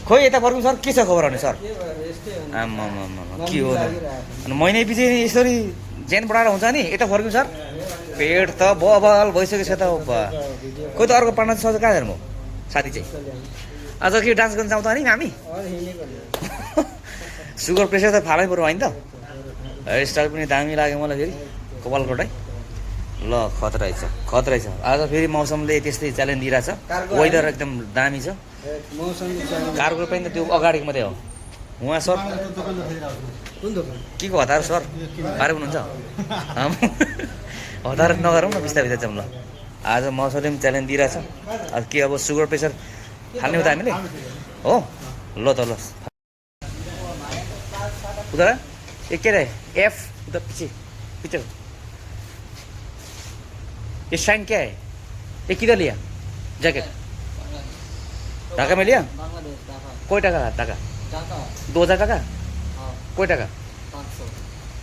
खोइ यता फर्कौँ सर के छ खबर अनि सर आम्मा के हो अनि महिनै पछि यसरी ज्यान बढाएर हुन्छ नि यता फर्क्यौँ सर पेट त बबल भइसकेको छ त खोइ त अर्को पार्टनर सज कहाँ हेर्नु साथी चाहिँ आज के डान्स गर्न जाउँ त नि हामी सुगर प्रेसर त फालै पऱ्यो होइन त हेयर स्टाइल पनि दामी लाग्यो मलाई फेरि कपालकोटै ल खतरै छ आज फेरि मौसमले त्यस्तै च्यालेन्ज दिइरहेछ वेदर एकदम दामी छ कारको पनि त त्यो अगाडिको मात्रै हो उहाँ सर के को हतार सर पारे हुनुहुन्छ हतार नगरौँ न बिस्तारै बिस्तारै जाउँ ल आज मौसमले पनि च्यालेन्ज दिइरहेछ अब के अब सुगर प्रेसर फाल्ने हो त हामीले हो ल त ल उता ए के अरे एफ उता पीछे ये शाइन क्या है ये किधर लिया जैकेट ढाका में लिया कोई टाका टाका 2000 टाका कोई टाका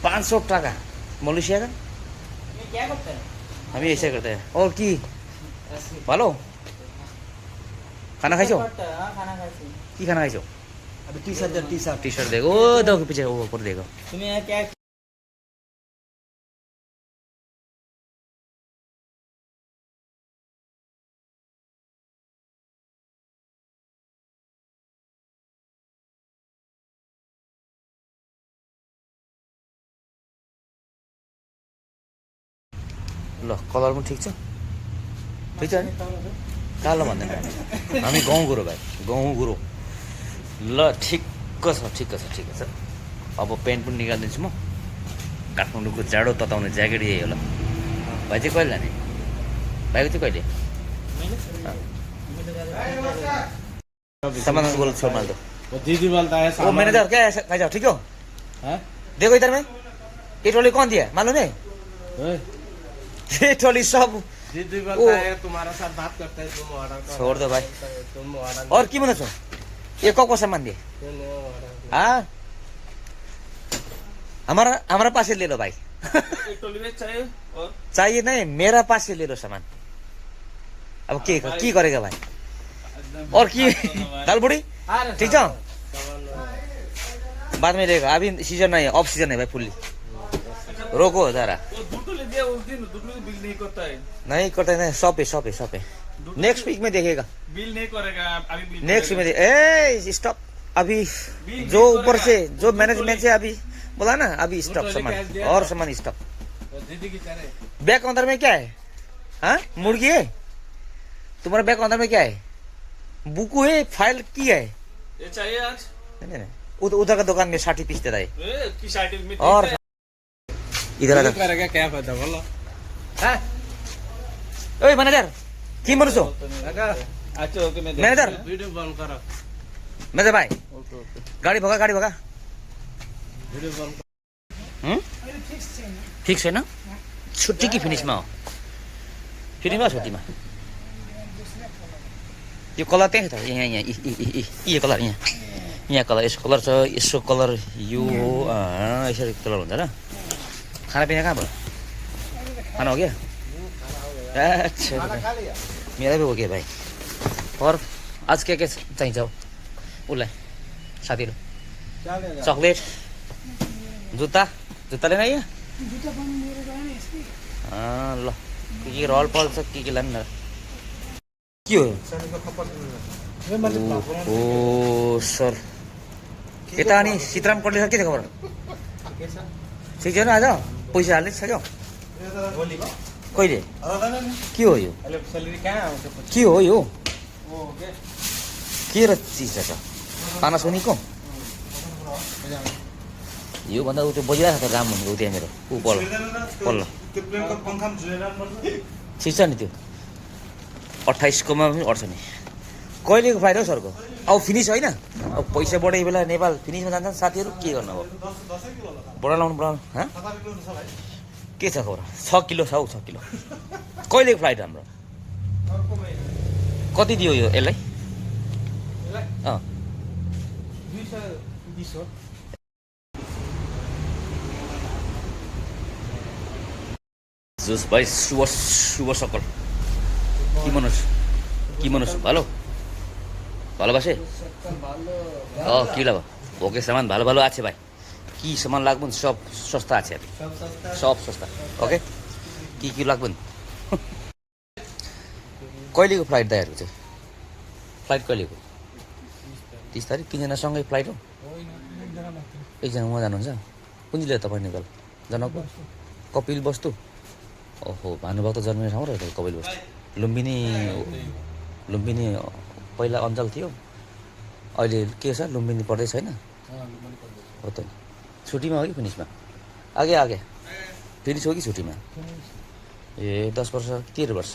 500 टाका मलेशिया का क्या करते हैं? हम ऐसे करते हैं और की ভালো खाना खाइছো हाँ खाना खाइছি की खाना खाइছো अभी टी शर्ट देखो ओ देखो पीछे वो ऊपर देखो तुम्हें यहाँ क्या ल कलर पनि ठिक छ नि कालो भन्दैन हामी गाउँको भाइ गाउँको ल ठिक्क छ अब पेन्ट पनि निकालिदिन्छु म काठमाडौँको जाडो तताउने ज्याकेट यही होला भाइ चाहिँ कहिले लाने भाइको चाहिँ कहिले सामान बोल संभाल दो दीदी बोलता है वो मैनेजर क्या है भाई साहब ठीक हो देखो इधर में ये ट्रॉली कौन दिया मालूम है ये ट्रॉली सब दीदी बोलता है तुम्हारा साथ बात करता है तुम ऑर्डर करो छोड़ दो भाई तुम ऑर्डर और की मना छो ये को सामान दिए हाँ हमारा पास से ले लो भाई ट्रॉली में चाहिए और चाहिए नहीं मेरा पास से ले लो सामान अब की करेगा भाई और की दाल बुड़ी ठीक है बाद में देगा अभी सीजन नहीं है ऑफ सीजन है भाई फुल्ली रोको जरा नहीं करता है शॉप है नेक्स्ट वीक में देखेगा बिल नहीं करेगा अभी बिल नेक्स्ट में ए स्टॉप अभी जो ऊपर से जो मैनेजमेंट से अभी बोला ना अभी स्टॉप सामान और सामान स्टॉप दीदी की तरह बैग अंदर में क्या है हाँ मुर्गी है तुम्हारा बैग अंदर में क्या है बुकू है फाइल की है ये चाहिए आज नहीं उधर का दुकान में 60 पीस देता है की साइड में और इधर आ करेगा क्या पता बोलो ओए मैनेजर की मनुष्य अच्छा ओके मैं मैनेजर वीडियो बंद करो मैनेजर भाई ओके ओके गाड़ी भगा वीडियो बंद फिक्स छैन छुट्टी कि फिनिसमा हो फिनिसमा छुट्टीमा यो कलर त्यही छ त यहाँ यो कलर यहाँ कलर यसको कलर छ यसको कलर यो हो यसरी कलर हुन्छ र खानापिना कहाँ भयो खाना हो क्या अच्छा मेरा भी हो गया भाई और आज क्या क्या चाहिन्छ उसलाई साथीहरू चक्लेट जुत्ता लेना है ल के रहल पहल छ के लाने न के हो ओ सर यता अनि सीताराम कटले सर के छ खबर ठिक छैन आज पैसा हाल्ने सक्यो कहिले के हो यो के हो यो के र चिज छ पानासोनिकको यो भन्दा उ त्यो बजिरहेको छ त राम्रो हुने त्यहाँ मेरो ऊ पल्लो ठिक छ नि त्यो 28 कोमा पनि अट्छ नि कहिलेको फ्लाइट हो सरको अब फिनिस होइन अब पैसा बढेको बेला नेपाल फिनिसमा जान्छ साथीहरू के गर्नु अब बढाउनु के छ खबर 6 किलो छ 6 किलो कहिलेको फ्लाइट हाम्रो कति दियो यो यसलाई जुस भाइ शुभ सकल की मनोज भालो ভালোবাসে ও কি লাগবে ওকে সামান ভালো ভালো আছে ভাই কি সামান লাগবেন সব সস্তা আছে আর কি। सब सस्ता সব সস্তা ओके কি লাগবেন कहिलेको फ्लाइट दाइहरूको चाहिँ फ्लाइट कहिलेको 30 तारिक तिनजनासँगै फ्लाइट हो एकजना उहाँ जानुहुन्छ कुन जिल्ला तपाईँ नेपाल जनकपुर कपिल वस्तु ओहो भानुभक्त जन्मिने ठाउँ रहेछ कपिल वस्तु लुम्बिनी लुम्बिनी पहिला अञ्चल थियो अहिले के छ लुम्बिनी पर्दै छैन हो त छुट्टीमा हो कि फिनिसमा आगे आगे फिनिस हो कि छुट्टीमा ए 10 वर्ष 13 वर्ष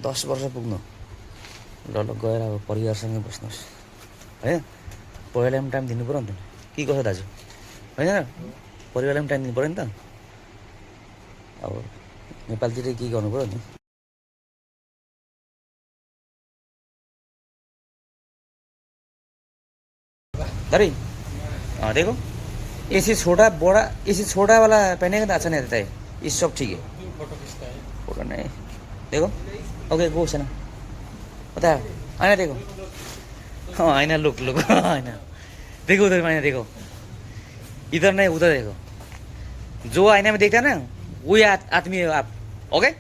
10 वर्ष पुग्नु ल ल गएर अब परिवारसँगै बस्नुहोस् होइन परिवारलाई पनि टाइम दिनु पऱ्यो नि त के कसो दाजु होइन परिवारलाई पनि टाइम दिनु पऱ्यो नि त अब नेपालतिरै के गर्नु पऱ्यो नि अरे हाँ देखो एसी छोटा बड़ा एसी छोटा वाला पहनेगा तो अच्छा नहीं रहता है ये सब ठीक है फोटो नहीं देखो ओके गो ना बता आईना देखो हाँ आईना लुक लुक आईना देखो उधर आईना देखो इधर नहीं उधर देखो जो आईना में देखता है ना वही आदमी है आप ओके